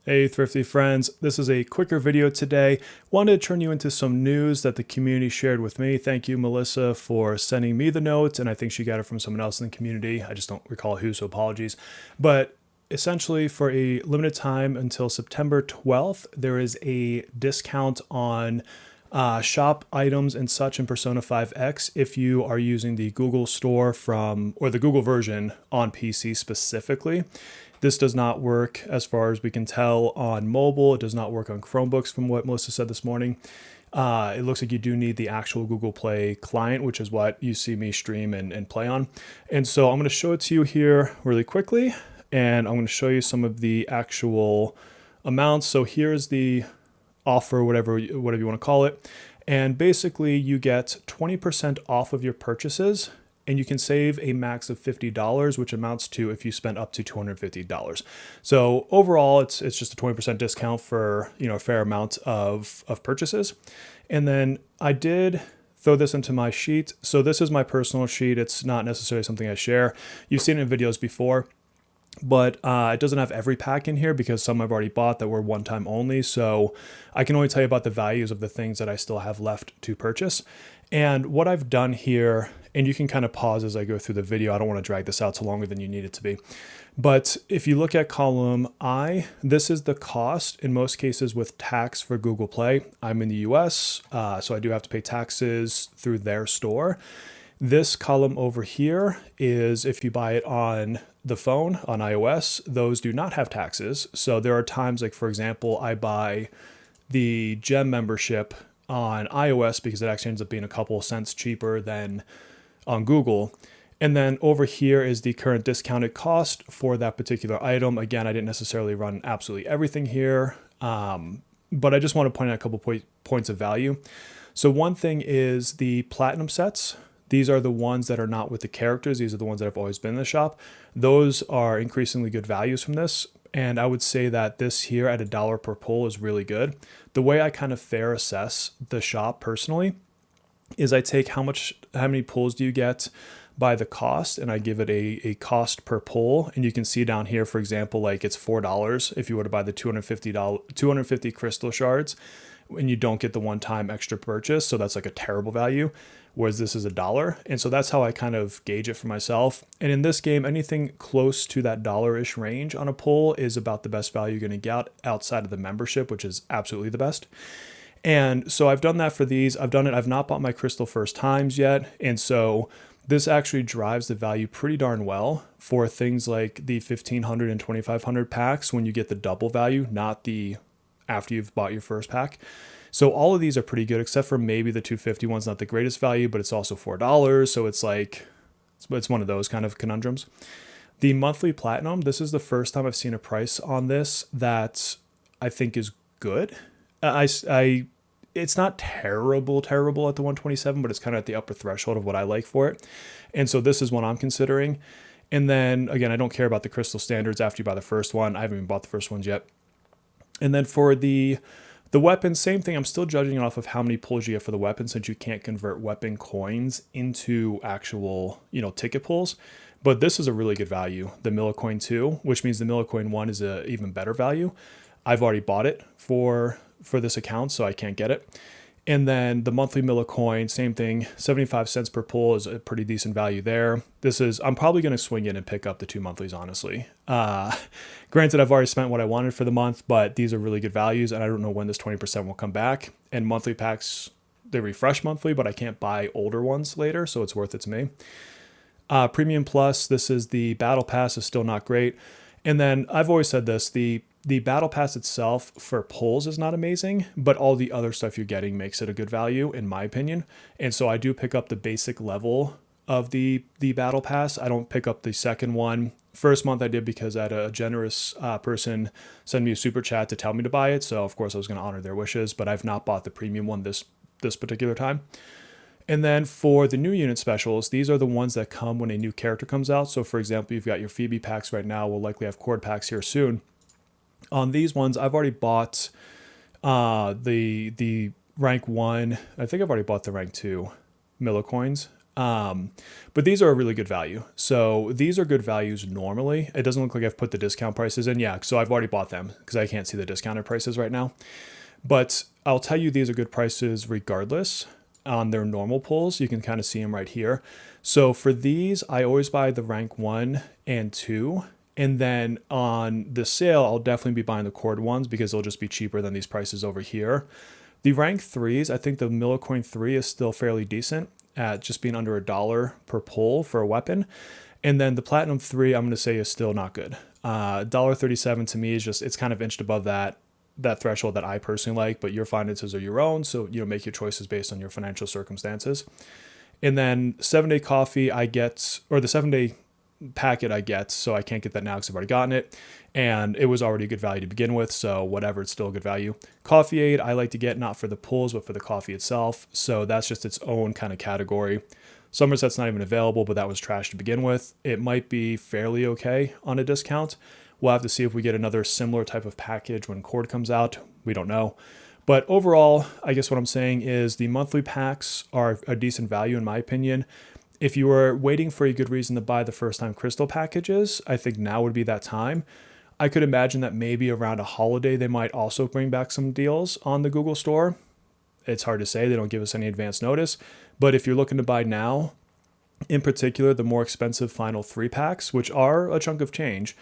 Hey thrifty friends, this is a quicker video today. Wanted to turn you into some news that the community shared with me. Thank you, Melissa, for sending me the notes, and I think she got it from someone else in the community. I just don't recall who, so apologies. But essentially, for a limited time until September 12th, there is a discount on shop items and such in Persona 5X if you are using the Google store or the Google version on PC specifically. This does not work, as far as we can tell, on mobile. It does not work on Chromebooks from what Melissa said this morning. It looks like you do need the actual Google Play client, which is what you see me stream and play on. And so I'm going to show it to you here really quickly, and I'm going to show you some of the actual amounts. So here's the offer, whatever you want to call it. And basically you get 20% off of your purchases, and you can save a max of $50, which amounts to if you spend up to $250. So overall, it's just a 20% discount for a fair amount of purchases. And then I did throw this into my sheet. So this is my personal sheet. It's not necessarily something I share. You've seen it in videos before, but it doesn't have every pack in here because some I've already bought that were one time only. So I can only tell you about the values of the things that I still have left to purchase. And what I've done here, and you can kind of pause as I go through the video. I don't want to drag this out to longer than you need it to be. But if you look at column I, this is the cost in most cases with tax for Google Play. I'm in the US, so I do have to pay taxes through their store. This column over here is if you buy it on the phone on iOS, those do not have taxes. So there are times, like for example, I buy the gem membership on iOS because it actually ends up being a couple cents cheaper than on Google. And then over here is the current discounted cost for that particular item. Again, I didn't necessarily run absolutely everything here, but I just want to point out a couple points of value. So one thing is the platinum sets. These are the ones that are not with the characters. These are the ones that have always been in the shop. Those are increasingly good values from this. And I would say that this here at $1 per pull is really good. The way I kind of fair assess the shop personally is I take how many pulls do you get by the cost, and I give it a cost per pull. And you can see down here, for example, like it's $4 if you were to buy the $250 crystal shards, and you don't get the one-time extra purchase. So that's like a terrible value, whereas this is $1. And so that's how I kind of gauge it for myself. And in this game, anything close to that $1-ish range on a pull is about the best value you're going to get outside of the membership, which is absolutely the best. And so I've done that for these. I've not bought my crystal first times yet. And so this actually drives the value pretty darn well for things like the 1500 and 2500 packs when you get the double value, not the after you've bought your first pack. So all of these are pretty good, except for maybe the 250 one's not the greatest value, but it's also $4. So it's like, it's one of those kind of conundrums. The monthly platinum, this is the first time I've seen a price on this that I think is good. It's not terrible at the 127, but it's kind of at the upper threshold of what I like for it. And so this is one I'm considering. And then again, I don't care about the crystal standards after you buy the first one. I haven't even bought the first ones yet. And then for the weapon, same thing. I'm still judging it off of how many pulls you get for the weapon, since you can't convert weapon coins into actual, ticket pulls. But this is a really good value, the Millicoin 2, which means the Millicoin 1 is a even better value. I've already bought it for this account, so I can't get it. And then the monthly Millicoin, same thing, 75 cents per pull is a pretty decent value there. I'm probably going to swing in and pick up the 2 monthlies, honestly. Granted, I've already spent what I wanted for the month, but these are really good values, and I don't know when this 20% will come back. And monthly packs, they refresh monthly, but I can't buy older ones later, so it's worth it to me. Premium Plus, this is the Battle Pass, is still not great. And then I've always said this, the Battle Pass itself for pulls is not amazing, but all the other stuff you're getting makes it a good value, in my opinion. And so I do pick up the basic level of the Battle Pass. I don't pick up the second one. First month I did because I had a generous person send me a super chat to tell me to buy it. So of course I was going to honor their wishes, but I've not bought the premium one this particular time. And then for the new unit specials, these are the ones that come when a new character comes out. So for example, you've got your Phoebe packs right now. We'll likely have Cord packs here soon. On these ones, I've already bought the rank 1. I think I've already bought the rank 2 Millicoins. But these are a really good value. So these are good values normally. It doesn't look like I've put the discount prices in. Yeah, so I've already bought them because I can't see the discounted prices right now. But I'll tell you these are good prices regardless on their normal pulls. You can kind of see them right here. So for these, I always buy the rank 1 and 2. And then on the sale, I'll definitely be buying the cord ones because they'll just be cheaper than these prices over here. The rank 3s, I think the Millicoin 3 is still fairly decent at just being under $1 per pull for a weapon. And then the Platinum 3, I'm going to say is still not good. $1.37 to me is just, it's kind of inched above that threshold that I personally like, but your finances are your own. So, make your choices based on your financial circumstances. And then 7-day coffee I get, or the 7-day packet I get, so I can't get that now because I've already gotten it. And it was already a good value to begin with, so whatever, it's still a good value. Coffee Aid I like to get not for the pulls, but for the coffee itself. So that's just its own kind of category. Somerset's not even available, but that was trash to begin with. It might be fairly okay on a discount. We'll have to see if we get another similar type of package when Cord comes out. We don't know. But overall, I guess what I'm saying is the monthly packs are a decent value in my opinion. If you were waiting for a good reason to buy the first time crystal packages, I think now would be that time. I could imagine that maybe around a holiday, they might also bring back some deals on the Google store. It's hard to say. They don't give us any advance notice. But if you're looking to buy now, in particular, the more expensive final 3 packs, which are a chunk of change,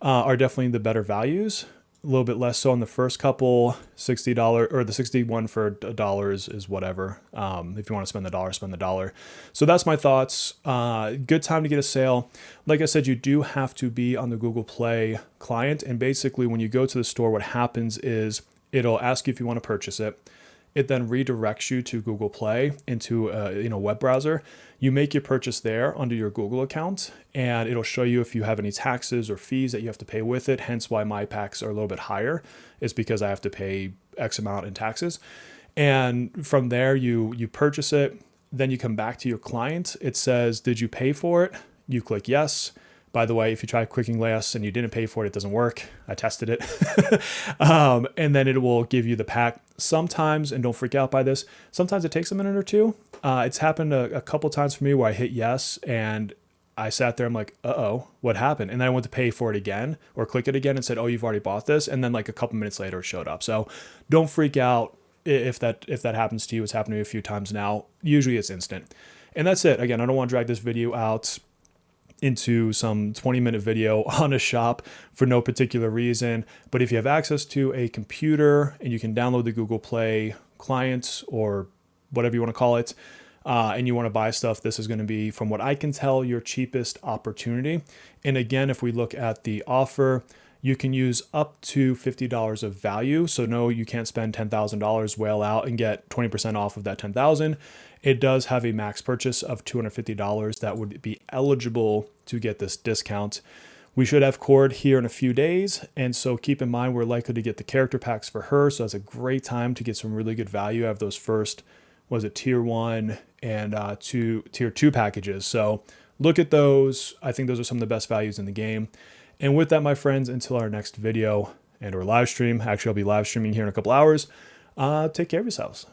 are definitely the better values. A little bit less so on the first couple. $60 or the 61 for $1 is whatever. If you want to spend the dollar, spend the dollar. So that's my thoughts. Good time to get a sale. Like I said, you do have to be on the Google Play client. And basically when you go to the store, what happens is it'll ask you if you want to purchase it. It then redirects you to Google Play into a web browser. You make your purchase there under your Google account, and it'll show you if you have any taxes or fees that you have to pay with it. Hence why my packs are a little bit higher, is because I have to pay X amount in taxes. And from there, you purchase it. Then you come back to your client. It says, did you pay for it? You click yes. By the way, if you try clicking less and you didn't pay for it, it doesn't work. I tested it. And then it will give you the pack. Sometimes, and don't freak out by this, sometimes it takes a minute or two. It's happened a couple times for me where I hit yes and I sat there, I'm like, uh-oh, what happened? And then I went to pay for it again or click it again and said, oh, you've already bought this. And then like a couple minutes later, it showed up. So don't freak out if that happens to you. It's happened to me a few times now. Usually it's instant. And that's it. Again, I don't want to drag this video out into some 20-minute video on a shop for no particular reason. But if you have access to a computer and you can download the Google Play client or whatever you want to call it, and you want to buy stuff, this is going to be, from what I can tell, your cheapest opportunity. And again, if we look at the offer, you can use up to $50 of value. So no, you can't spend $10,000, whale out and get 20% off of that $10,000. It does have a max purchase of $250 that would be eligible to get this discount. We should have Cord here in a few days. And so keep in mind, we're likely to get the character packs for her. So that's a great time to get some really good value out of those first, tier 1 and tier 2 packages. So look at those. I think those are some of the best values in the game. And with that, my friends, until our next video and or live stream, actually I'll be live streaming here in a couple hours, take care of yourselves.